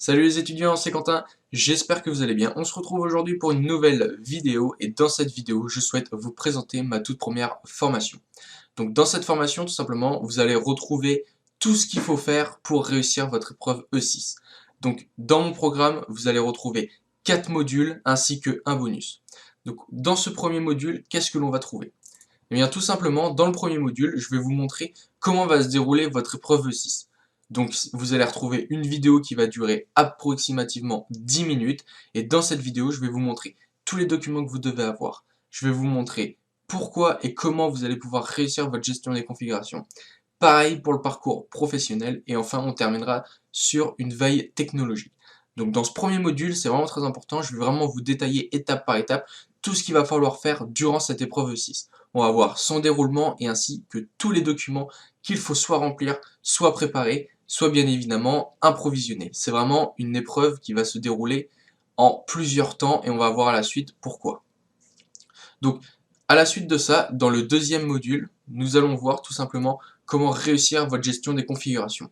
Salut les étudiants, c'est Quentin, j'espère que vous allez bien. On se retrouve aujourd'hui pour une nouvelle vidéo et dans cette vidéo, je souhaite vous présenter ma toute première formation. Donc dans cette formation, tout simplement, vous allez retrouver tout ce qu'il faut faire pour réussir votre épreuve E6. Donc dans mon programme, vous allez retrouver 4 modules ainsi qu'un bonus. Donc dans ce premier module, qu'est-ce que l'on va trouver? Eh bien tout simplement, dans le premier module, je vais vous montrer comment va se dérouler votre épreuve E6. Donc vous allez retrouver une vidéo qui va durer approximativement 10 minutes et dans cette vidéo, je vais vous montrer tous les documents que vous devez avoir. Je vais vous montrer pourquoi et comment vous allez pouvoir réussir votre gestion des configurations. Pareil pour le parcours professionnel et enfin on terminera sur une veille technologique. Donc dans ce premier module, c'est vraiment très important, je vais vraiment vous détailler étape par étape tout ce qu'il va falloir faire durant cette épreuve 6. On va voir son déroulement et ainsi que tous les documents qu'il faut soit remplir, soit préparer, soit bien évidemment improvisionner. C'est vraiment une épreuve qui va se dérouler en plusieurs temps et on va voir à la suite pourquoi. Donc à la suite de ça, dans le deuxième module, nous allons voir tout simplement comment réussir votre gestion des configurations.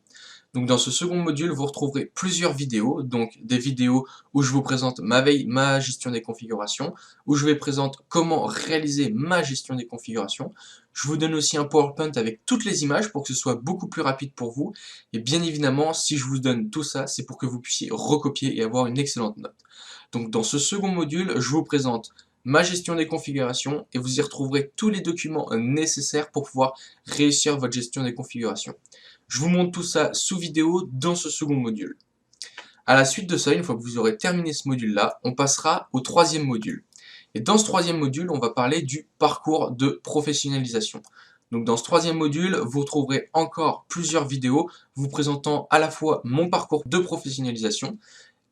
Donc dans ce second module, vous retrouverez plusieurs vidéos, donc des vidéos où je vous présente ma gestion des configurations, où je vous présente comment réaliser ma gestion des configurations. Je vous donne aussi un PowerPoint avec toutes les images pour que ce soit beaucoup plus rapide pour vous. Et bien évidemment, si je vous donne tout ça, c'est pour que vous puissiez recopier et avoir une excellente note. Donc dans ce second module, je vous présente ma gestion des configurations et vous y retrouverez tous les documents nécessaires pour pouvoir réussir votre gestion des configurations. Je vous montre tout ça sous vidéo dans ce second module. À la suite de ça, une fois que vous aurez terminé ce module-là, on passera au troisième module. Et dans ce troisième module, on va parler du parcours de professionnalisation. Donc dans ce troisième module, vous retrouverez encore plusieurs vidéos vous présentant à la fois mon parcours de professionnalisation,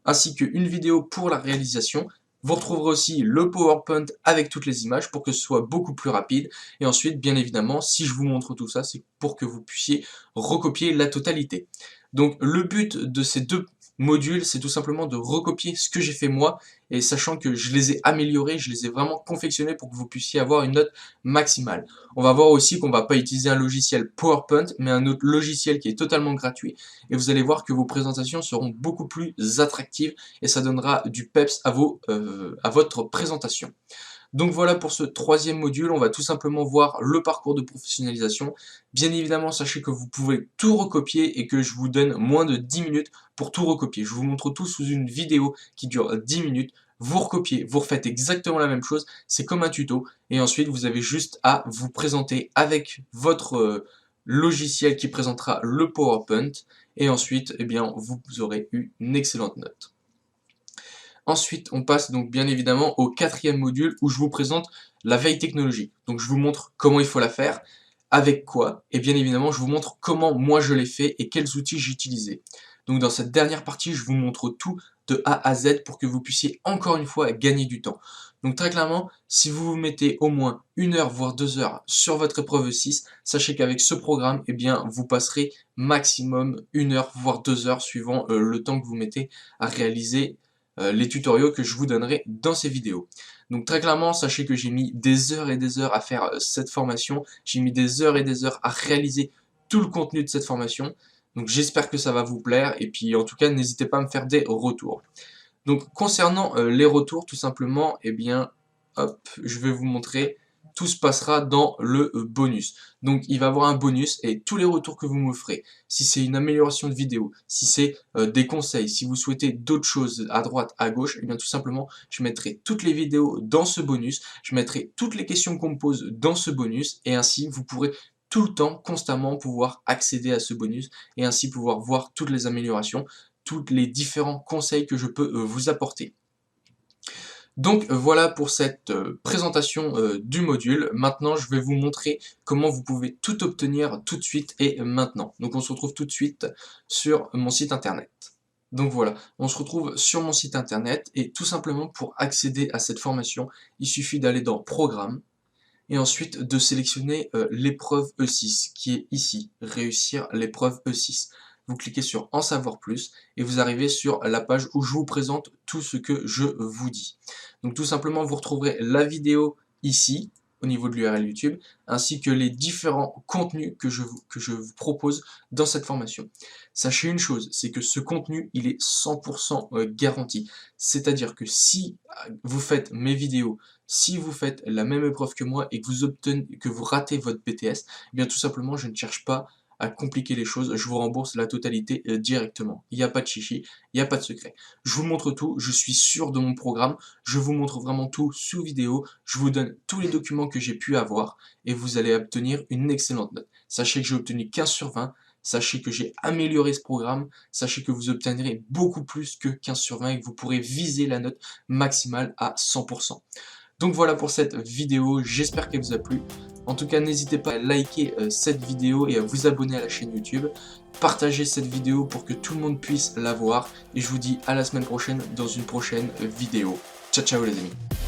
ainsi qu'une vidéo pour la réalisation. Vous retrouverez aussi le PowerPoint avec toutes les images pour que ce soit beaucoup plus rapide. Et ensuite, bien évidemment, si je vous montre tout ça, c'est pour que vous puissiez recopier la totalité. Donc le but de ces deux modules, c'est tout simplement de recopier ce que j'ai fait moi, et sachant que je les ai améliorés, je les ai vraiment confectionnés pour que vous puissiez avoir une note maximale. On va voir aussi qu'on ne va pas utiliser un logiciel PowerPoint, mais un autre logiciel qui est totalement gratuit, et vous allez voir que vos présentations seront beaucoup plus attractives, et ça donnera du peps à votre présentation. Donc voilà pour ce troisième module, on va tout simplement voir le parcours de professionnalisation. Bien évidemment, sachez que vous pouvez tout recopier et que je vous donne moins de 10 minutes pour tout recopier. Je vous montre tout sous une vidéo qui dure 10 minutes. Vous recopiez, vous refaites exactement la même chose, c'est comme un tuto. Et ensuite, vous avez juste à vous présenter avec votre logiciel qui présentera le PowerPoint. Et ensuite, eh bien, vous aurez eu une excellente note. Ensuite, on passe donc bien évidemment au quatrième module où je vous présente la veille technologique. Donc je vous montre comment il faut la faire, avec quoi, et bien évidemment je vous montre comment moi je l'ai fait et quels outils j'ai utilisés. Donc dans cette dernière partie, je vous montre tout de A à Z pour que vous puissiez encore une fois gagner du temps. Donc très clairement, si vous vous mettez au moins 1 heure voire 2 heures sur votre épreuve 6, sachez qu'avec ce programme, eh bien, vous passerez maximum 1 heure voire 2 heures suivant le temps que vous mettez à réaliser les tutoriaux que je vous donnerai dans ces vidéos. Donc très clairement, sachez que j'ai mis des heures et des heures à faire cette formation, j'ai mis des heures et des heures à réaliser tout le contenu de cette formation, donc j'espère que ça va vous plaire, et puis en tout cas n'hésitez pas à me faire des retours. Donc concernant les retours, tout simplement, eh bien, hop, je vais vous montrer, tout se passera dans le bonus. Donc il va y avoir un bonus et tous les retours que vous me ferez, si c'est une amélioration de vidéo, si c'est des conseils, si vous souhaitez d'autres choses à droite, à gauche, eh bien tout simplement, je mettrai toutes les vidéos dans ce bonus, je mettrai toutes les questions qu'on me pose dans ce bonus, et ainsi vous pourrez tout le temps, constamment pouvoir accéder à ce bonus, et ainsi pouvoir voir toutes les améliorations, tous les différents conseils que je peux vous apporter. Donc voilà pour cette présentation du module. Maintenant, je vais vous montrer comment vous pouvez tout obtenir tout de suite et maintenant. Donc on se retrouve tout de suite sur mon site internet. Donc voilà, on se retrouve sur mon site internet et tout simplement pour accéder à cette formation, il suffit d'aller dans Programme et ensuite de sélectionner l'épreuve E6 qui est ici, réussir l'épreuve E6. Vous cliquez sur en savoir plus et vous arrivez sur la page où je vous présente tout ce que je vous dis. Donc tout simplement vous retrouverez la vidéo ici, au niveau de l'URL YouTube, ainsi que les différents contenus que je vous propose dans cette formation. Sachez une chose, c'est que ce contenu, il est 100% garanti. C'est-à-dire que si vous faites mes vidéos, si vous faites la même épreuve que moi et que vous ratez votre BTS, eh bien tout simplement, je ne cherche pas à compliquer les choses, je vous rembourse la totalité directement. Il n'y a pas de chichi, il n'y a pas de secret. Je vous montre tout, je suis sûr de mon programme, je vous montre vraiment tout sous vidéo, je vous donne tous les documents que j'ai pu avoir et vous allez obtenir une excellente note. Sachez que j'ai obtenu 15 sur 20, sachez que j'ai amélioré ce programme, sachez que vous obtiendrez beaucoup plus que 15 sur 20 et que vous pourrez viser la note maximale à 100%. Donc voilà pour cette vidéo, j'espère qu'elle vous a plu. En tout cas, n'hésitez pas à liker cette vidéo et à vous abonner à la chaîne YouTube. Partagez cette vidéo pour que tout le monde puisse la voir. Et je vous dis à la semaine prochaine dans une prochaine vidéo. Ciao ciao les amis.